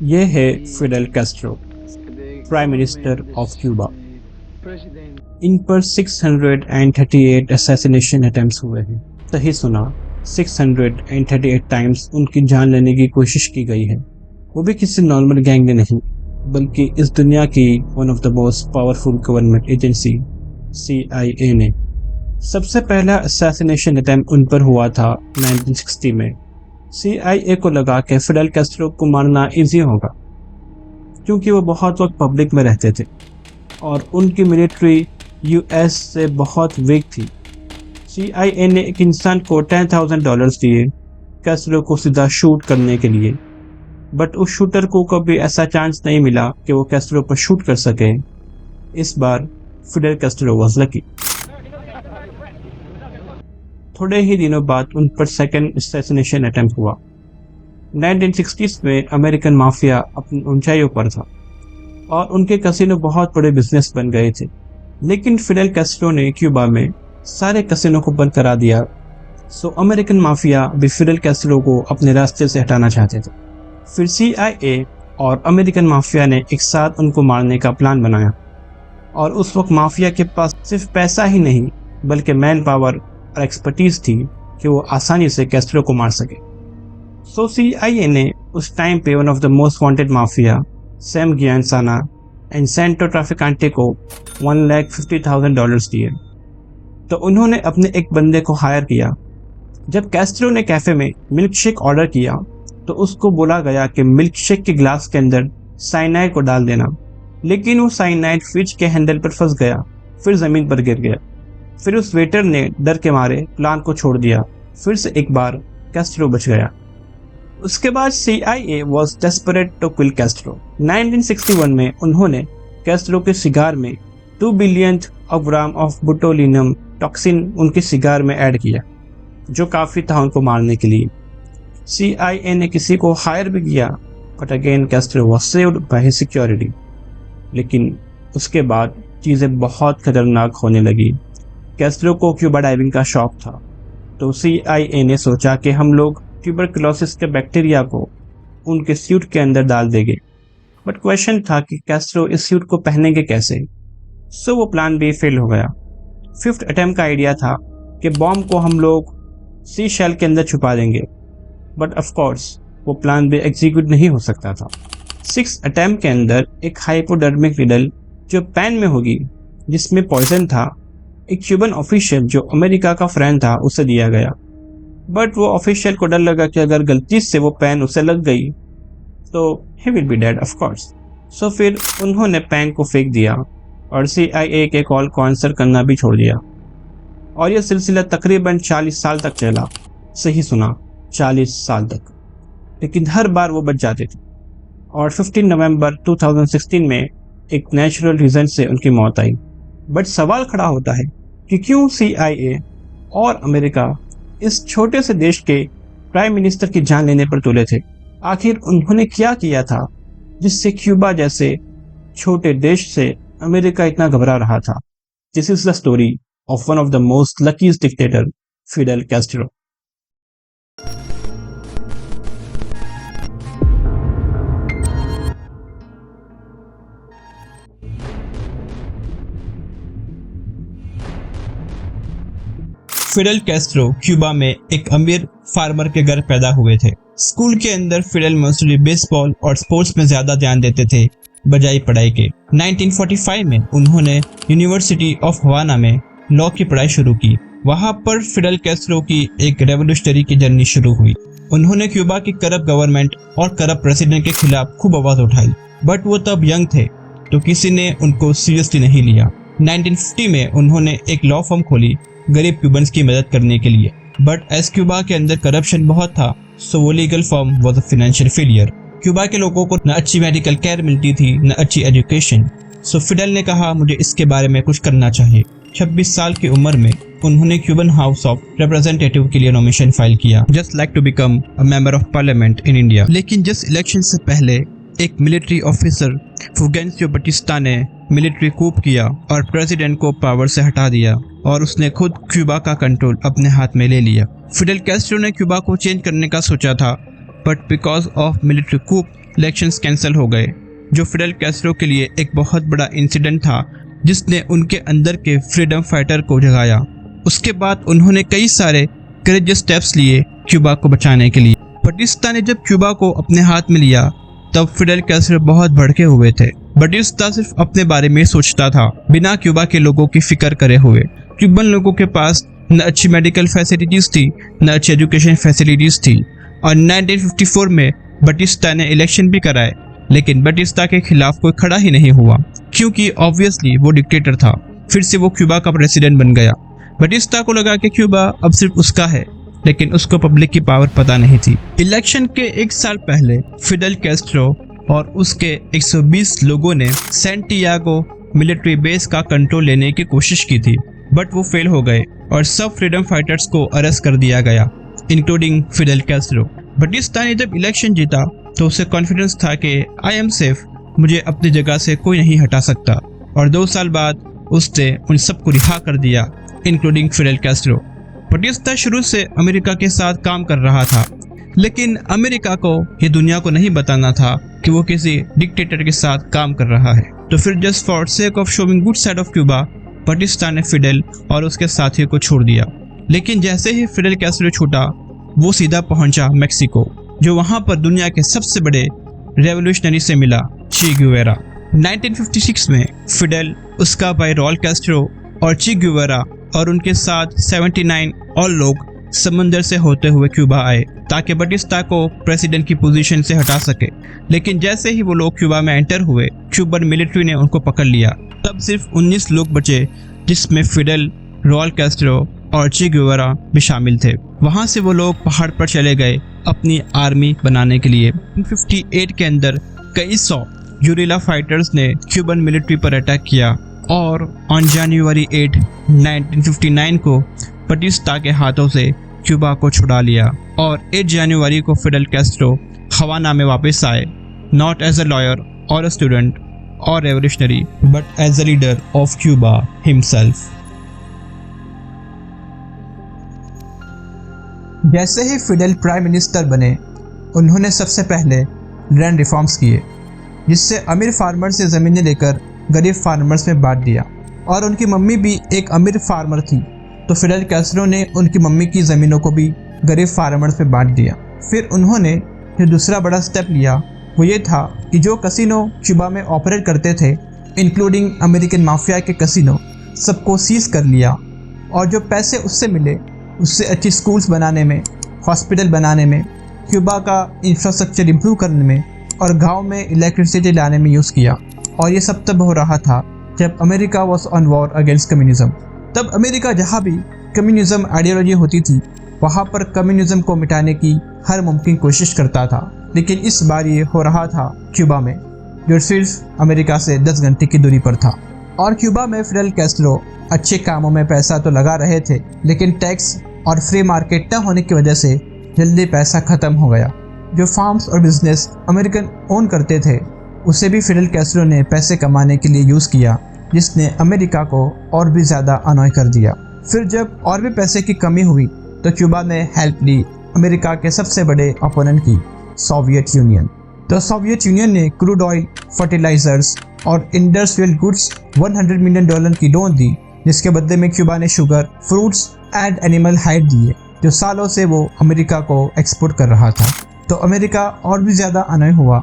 ये है Fidel Castro, prime minister of Cuba. इन पर 638 असैसिनेशन अटेम्प्ट्स हुए हैं। सही सुना, 638 टाइम्स उनकी जान लेने की कोशिश की गई है। वो भी किसी नॉर्मल गैंग ने नहीं, बल्कि इस दुनिया की one of the most powerful government agency CIA ने। सबसे पहला असैसिनेशन अटेम्प्ट उन पर हुआ था 1960 में। CIA को लगा कि फिडेल कैस्ट्रो को मारना इजी होगा, क्योंकि वो बहुत वक्त पब्लिक में रहते थे और उनकी मिलिट्री US से बहुत वीक थी। CIA ने एक इंसान को $10,000 दिए कैस्ट्रो को सीधा शूट करने के लिए, बट उस शूटर को कभी ऐसा चांस नहीं मिला कि वो कैस्ट्रो पर शूट कर सके। इस बार फिडेल कैस्ट्रो वाज लकी। थोड़े ही दिनों बाद उन पर सेकंड असैसिनेशन अटेम्प्ट हुआ। 1960s में अमेरिकन माफिया अपनी ऊंचाइयों पर था और उनके कसिनो बहुत बड़े बिजनेस बन गए थे, लेकिन फिडेल कैस्ट्रो ने क्यूबा में सारे कसिनो को बंद करा दिया। सो अमेरिकन माफिया भी फिडेल कैस्ट्रो को अपने रास्ते से हटाना चाहते थे। फिर CIA और अमेरिकन माफिया ने एक साथ उनको मारने का प्लान बनाया, और उस वक्त माफिया के पास सिर्फ पैसा ही नहीं बल्कि मैन पावर और एक्सपर्टीज थी कि वो आसानी से कैस्ट्रो को मार सके। सो CIA ने उस टाइम पे one of the most wanted mafia Sam Giancana and Santo Trafficante को $150,000 दिए। तो उन्होंने अपने एक बंदे को हायर किया। जब कैस्ट्रो ने कैफे में मिल्क शेक ऑर्डर किया तो उसको बोला गया कि मिल्क शेक के ग्लास के अंदर साइनाइड को डाल देना, लेकिन वो साइनाइड फ्रिज के हैंडल पर फंस गया, फिर जमीन पर गिर गया। फिर उस वेटर ने डर के मारे प्लान को छोड़ दिया। फिर से एक बार कैस्ट्रो बच गया। उसके बाद CIA was desperate to kill Castro. 1961 में उन्होंने कैस्ट्रो के सिगार में 2 billion gram of botulinum toxin उनके सिगार में ऐड किया, जो काफ़ी था उनको मारने के लिए। CIA ने किसी को हायर भी किया, but again Castro was saved by his security। लेकिन उसके बाद चीज़ें बहुत खतरनाक होने लगी। कैस्ट्रो को क्यूबा डाइविंग का शौक था, तो CIA ने सोचा कि हम लोग ट्यूबरकुलोसिस के बैक्टीरिया को उनके सूट के अंदर डाल देंगे। बट क्वेश्चन था कि कैस्ट्रो इस सूट को पहनेंगे कैसे। सो वो प्लान भी फेल हो गया। 5th अटेम्प्ट का आइडिया था कि बॉम्ब को हम लोग सी शेल के अंदर छुपा देंगे, बट ऑफ कोर्स वो प्लान भी एग्जीक्यूट नहीं हो सकता था। 6th अटेम्प्ट के अंदर एक हाइपोडर्मिक निडल जो पैन में होगी, जिसमें पॉइजन था, एक क्यूबन ऑफिशियल जो अमेरिका का फ्रेंड था उसे दिया गया। बट वो ऑफिशियल को डर लगा कि अगर गलती से वो पैन उसे लग गई तो ही will be dead of course. So फिर उन्होंने पैन को फेंक दिया और CIA के कॉल को आंसर करना भी छोड़ दिया। और यह सिलसिला तकरीबन 40 साल तक चला। सही सुना, 40 साल तक। लेकिन हर बार वो बच जाते थे। और 15 नवंबर 2016 में एक नेचुरल रीजन से उनकी मौत आई। बट सवाल खड़ा होता है कि क्यों CIA और अमेरिका इस छोटे से देश के प्राइम मिनिस्टर की जान लेने पर तुले थे। आखिर उन्होंने क्या किया था जिससे क्यूबा जैसे छोटे देश से अमेरिका इतना घबरा रहा था। This is the story of one of the most luckiest dictator, Fidel Castro. Fidel Castro Cuba में एक अमीर फार्मर के घर पैदा हुए थे। स्कूल के अंदर फिडेल मोस्टली बेसबॉल और स्पोर्ट्स में ज्यादा ध्यान देते थे बजाय पढ़ाई के। 1945 में उन्होंने यूनिवर्सिटी ऑफ हवाना में लॉ की पढ़ाई शुरू की। वहां पर फिडेल कैस्ट्रो की एक रेवोल्यूशनरी की जर्नी शुरू हुई। उन्होंने क्यूबा की करप्ट गवर्नमेंट और करप्ट प्रेसिडेंट के खिलाफ खूब आवाज उठाई, बट वो तब यंग थे तो किसी ने उनको सीरियसली नहीं लिया। 1950 में उन्होंने एक लॉ फर्म खोली गरीब क्यूबन्स की मदद करने के लिए, बट एस क्यूबा के अंदर करप्शन बहुत था, सो वो legal firm was a financial failure. Cuba के लोगों को न अच्छी मेडिकल केयर मिलती थी न अच्छी एजुकेशन। सो फिडेल ने कहा मुझे इसके बारे में कुछ करना चाहिए। 26 साल की उम्र में उन्होंने क्यूबन हाउस ऑफ रिप्रेजेंटेटिव के लिए नॉमिनेशन फाइल किया, just like to become a member of parliament in India. लेकिन जस्ट इलेक्शन से पहले एक मिलिट्री ऑफिसर फुगेंसियो बटिस्टा ने मिलिट्री कूप किया और प्रेसिडेंट को पावर से हटा दिया और उसने खुद क्यूबा का कंट्रोल अपने हाथ में ले लिया। फिडेल कैस्ट्रो ने क्यूबा को चेंज करने का सोचा था but because of military coup elections cancel हो गए, जो फिडेल कैस्ट्रो के लिए एक बहुत बड़ा इंसिडेंट था जिसने उनके अंदर के फ्रीडम फाइटर को जगाया। उसके बाद उन्होंने कई सारे करेजियस स्टेप्स लिए क्यूबा को बचाने के लिए। बटिस्टा ने जब क्यूबा को अपने हाथ में लिया तब फिडेल कैस्ट्रो बहुत भड़के हुए थे। बटिस्टा सिर्फ अपने बारे में सोचता था, बिना क्यूबा के लोगों की फिक्र करे हुए। क्यूबन लोगों के पास न अच्छी मेडिकल फैसिलिटीज थी, न अच्छी एजुकेशन फैसिलिटीज थी। और 1954 में बटिस्टा ने इलेक्शन भी कराए, लेकिन बटिस्टा के खिलाफ कोई खड़ा ही नहीं हुआ, क्योंकि ऑब्वियसली वो डिक्टेटर था। फिर से वो क्यूबा का प्रेसिडेंट बन गया। बटिस्टा को लगा कि क्यूबा अब सिर्फ उसका है, लेकिन उसको पब्लिक की पावर पता नहीं थी। इलेक्शन के एक साल पहले फिडेल कैस्ट्रो और उसके 120 लोगों ने सैंटियागो मिलिट्री बेस का कंट्रोल लेने की कोशिश की थी, बट वो फेल हो गए और सब फ्रीडम फाइटर्स को अरेस्ट कर दिया गया, इंक्लूडिंग फिडेल कैस्ट्रो। बटिस्टा ने जब इलेक्शन जीता तो उसे कॉन्फिडेंस था कि आई एम सेफ, मुझे अपनी जगह से कोई नहीं हटा सकता। और 2 साल बाद उसने उन सबको रिहा कर दिया, इंक्लूडिंग फिडेल कैस्ट्रो। बटिस्टा शुरू से अमेरिका के साथ काम कर रहा था, लेकिन अमेरिका को ये दुनिया को नहीं बताना था कि वो किसी डिक्टेटर के साथ काम कर रहा है। तो फिर just for sake of showing good side of Cuba, Batista ने फिडेल और उसके साथियों को छोड़ दिया। लेकिन जैसे ही फिडेल कैस्ट्रो छूटा, वो सीधा पहुंचा मेक्सिको, जो वहां पर दुनिया के सबसे बड़े रेवोल्यूशनरी से मिला, ची गुवेरा। 1956 में फिडेल, उसका भाई रॉल कैस्ट्रो और ची गुवेरा और उनके साथ 79 और लोग समंदर से होते हुए क्यूबा आए ताकि बटिस्टा को प्रेसिडेंट की पोजीशन से हटा सके। लेकिन जैसे ही वो लोग क्यूबा में एंटर हुए, क्यूबन मिलिट्री ने उनको पकड़ लिया। तब सिर्फ 19 लोग बचे, जिसमें फिडेल, रॉल कैस्ट्रो और ची गुवेरा भी शामिल थे। वहां से वो लोग पहाड़ पर चले गए अपनी आर्मी बनाने के लिए। 1958 के अंदर कई 100 गुरिल्ला फाइटर्स ने क्यूबन मिलिट्री पर अटैक किया और ऑन जनवरी 8, 1959 को बटिस्टा के हाथों से क्यूबा को छुड़ा लिया। और 8 जनवरी को फिडेल कैस्ट्रो हवाना में वापस आए, नॉट एज अ लॉयर और अ स्टूडेंट और revolutionary, but as a leader of Cuba himself. जैसे ही फिडेल प्राइम मिनिस्टर बने, उन्होंने सबसे पहले लैंड रिफॉर्म्स किए, जिससे अमीर फार्मर से ज़मीनें लेकर गरीब फार्मर्स में बांट दिया। और उनकी मम्मी भी एक अमीर फार्मर थी, तो फिडेल कैस्ट्रो ने उनकी मम्मी की ज़मीनों को भी गरीब फार्मर्स में बांट दिया। फिर उन्होंने जो दूसरा बड़ा स्टेप लिया वो ये था कि जो कसिनो क्यूबा में ऑपरेट करते थे, इंक्लूडिंग अमेरिकन माफिया के कसिनो, सबको सीज कर लिया। और जो पैसे उससे मिले, उससे अच्छी स्कूल्स बनाने में, हॉस्पिटल बनाने में, क्यूबा का इंफ्रास्ट्रक्चर इम्प्रूव करने में और गांव में इलेक्ट्रिसिटी लाने में यूज़ किया। और ये सब तब हो रहा था जब America was on war against communism. तब अमेरिका जहाँ भी कम्युनिज्म आइडियोलॉजी होती थी, वहाँ पर कम्युनिज्म को मिटाने की हर मुमकिन कोशिश करता था। लेकिन इस बार ये हो रहा था क्यूबा में, जो सिर्फ अमेरिका से 10 घंटे की दूरी पर था। और क्यूबा में फिडेल कैस्ट्रो अच्छे कामों में पैसा तो लगा रहे थे, लेकिन टैक्स और फ्री मार्केट न होने की वजह से जल्दी पैसा ख़त्म हो गया। जो फार्म्स और बिजनेस अमेरिकन ओन करते थे, उसे भी फिडेल कैस्ट्रो ने पैसे कमाने के लिए यूज़ किया, जिसने अमेरिका को और भी ज़्यादा अनॉय कर दिया। फिर जब और भी पैसे की कमी हुई तो क्यूबा ने हेल्प ली अमेरिका के सबसे बड़े ओपोनेंट की, सोवियत यूनियन। तो सोवियत यूनियन ने क्रूड ऑयल, फर्टिलाइजर्स और इंडस्ट्रियल गुड्स $100 मिलियन की लोन दी, जिसके बदले में क्यूबा ने sugar, fruits and animal hide दिए, जो सालों से वो अमेरिका को एक्सपोर्ट कर रहा था। तो अमेरिका और भी ज़्यादा अनॉय हुआ,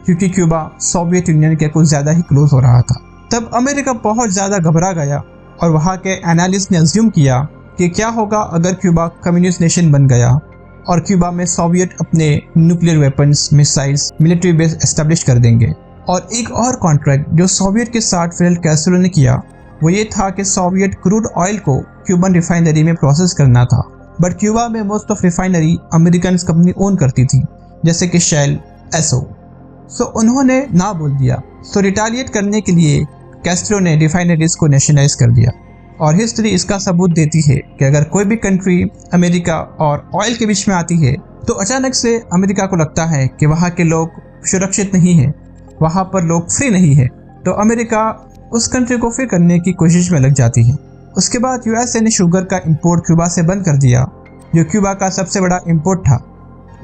क्योंकि क्यूबा सोवियत यूनियन के कुछ ज़्यादा ही क्लोज हो रहा था। तब अमेरिका बहुत ज़्यादा घबरा गया और वहाँ के एनालिस्ट ने अज्यूम किया कि क्या होगा अगर क्यूबा कम्युनिस्ट नेशन बन गया और क्यूबा में सोवियत अपने nuclear weapons, missiles, military base establish कर देंगे। और एक और कॉन्ट्रैक्ट जो सोवियत के साथ फिडेल कैस्ट्रो ने किया वो ये था कि सोवियत क्रूड ऑयल को क्यूबन रिफाइनरी में प्रोसेस करना था। बट क्यूबा में most of refinery American company own करती थी, जैसे कि शेल, एसो। सो उन्होंने ना बोल दिया। सो रिटालिएट करने के लिए कैस्ट्रो ने रिफाइनरीज को नेशनलाइज कर दिया। और हिस्ट्री इसका सबूत देती है कि अगर कोई भी कंट्री अमेरिका और ऑयल के बीच में आती है तो अचानक से अमेरिका को लगता है कि वहाँ के लोग सुरक्षित नहीं हैं, वहाँ पर लोग फ्री नहीं है, तो अमेरिका उस कंट्री को फ्री करने की कोशिश में लग जाती है। उसके बाद यूएसए ने शुगर का इंपोर्ट क्यूबा से बंद कर दिया, जो क्यूबा का सबसे बड़ा इंपोर्ट था।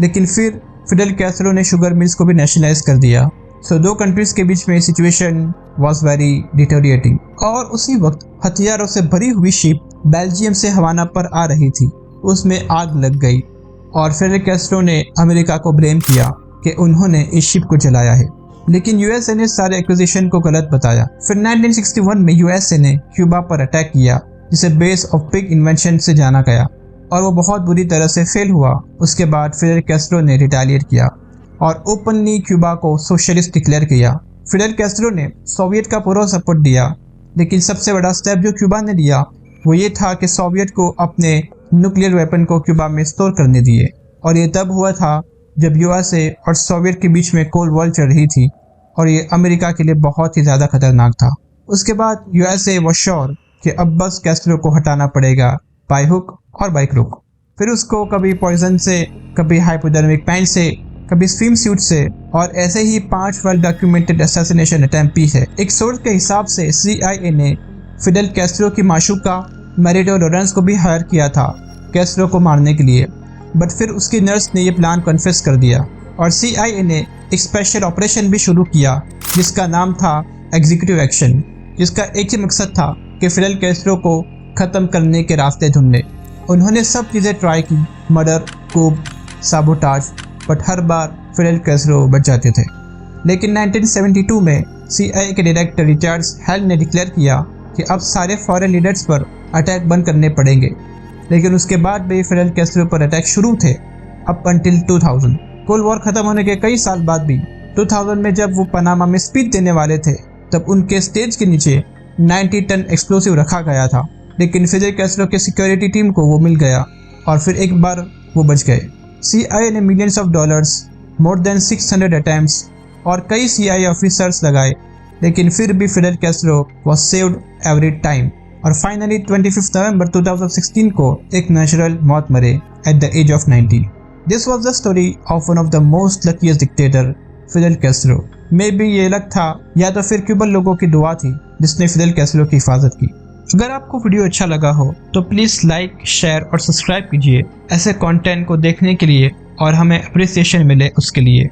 लेकिन फिर फिडेल कैस्ट्रो ने शुगर मिल्स को भी नेशनलाइज कर दिया। सो दो कंट्रीज के बीच में सिचुएशन वाज वेरी डिटोरिएटिंग। और उसी वक्त हथियारों से भरी हुई शिप बेल्जियम से हवाना पर आ रही थी, उसमें आग लग गई और फिडेल कैस्ट्रो ने अमेरिका को ब्लेम किया कि उन्होंने इस शिप को जलाया है, लेकिन यूएसए ने सारे एक्विजिशन को गलत बताया। फिर 1961 में यूएसए ने क्यूबा पर अटैक किया, जिसे बेस ऑफ बिग इन्वेंशन से जाना गया, और वो बहुत बुरी तरह से फेल हुआ। उसके बाद फिडेल कैस्ट्रो ने रिटेलिएट किया और ओपनली क्यूबा को सोशलिस्ट डिक्लेयर किया। फिडेल कैस्ट्रो ने सोवियत का पूरा सपोर्ट दिया, लेकिन सबसे बड़ा स्टेप जो क्यूबा ने लिया वो ये था कि सोवियत को अपने न्यूक्लियर वेपन को क्यूबा में स्टोर करने दिए। और ये तब हुआ था जब यूएसए और सोवियत के बीच में कोल्ड वॉर चल रही थी, और ये अमेरिका के लिए बहुत ही ज़्यादा खतरनाक था। उसके बाद यूएसए वो श्योर कि अब बस कैस्ट्रो को हटाना पड़ेगा बाय हुक और बाय क्रुक। फिर उसको कभी पॉइजन से, कभी हाइपोडर्मिक पेन से, कभी स्विम सूट से, और ऐसे ही 5 वेल डॉक्यूमेंटेड असैसिनेशन अटेम्प्ट भी है। एक सोर्स के हिसाब से CIA ने फिडेल कैस्ट्रो की माशूका मैरिटो लॉरेंस को भी हायर किया था कैस्ट्रो को मारने के लिए, बट फिर उसकी नर्स ने यह प्लान कन्फेस कर दिया और CIA ने एक स्पेशल ऑपरेशन भी शुरू किया जिसका नाम था एग्जीक्यूटिव एक्शन, जिसका एक ही मकसद था कि फिडेल कैस्ट्रो को ख़त्म करने के रास्ते ढूंढने। उन्होंने सब चीज़ें ट्राई की, मर्डर, कूप, साबोटाज, बट हर बार फिडेल कैस्ट्रो बच जाते थे। लेकिन 1972 में CIA के डायरेक्टर रिचर्ड हेल ने डिक्लेयर किया कि अब सारे फॉरेन लीडर्स पर अटैक बंद करने पड़ेंगे, लेकिन उसके बाद भी फिडेल कैस्ट्रो पर अटैक शुरू थे अप अंटिल 2000। कोल्ड वॉर खत्म होने के कई साल बाद भी 2000 में जब वो पनामा में स्पीच देने वाले थे, तब उनके स्टेज के नीचे 90 टन एक्सप्लोसिव रखा गया था, लेकिन फिडेल कैस्ट्रो के सिक्योरिटी टीम को वो मिल गया और फिर एक बार वो बच गए। CIA ने millions of dollars, more than 600 attempts और कई CIA ऑफिसर्स लगाए, लेकिन फिर भी Fidel Castro was saved every time. और फाइनली 25 नवंबर 2016 को एक नेचुरल मौत मरे at the age of 90। This was the story of one of the most luckiest dictator Fidel Castro. Maybe ये लक था या तो फिर क्यूबन लोगों की दुआ थी जिसने फिडेल कैस्ट्रो की हिफाजत की। अगर आपको वीडियो अच्छा लगा हो तो प्लीज़ लाइक, शेयर और सब्सक्राइब कीजिए ऐसे कंटेंट को देखने के लिए और हमें अप्रिसिएशन मिले उसके लिए।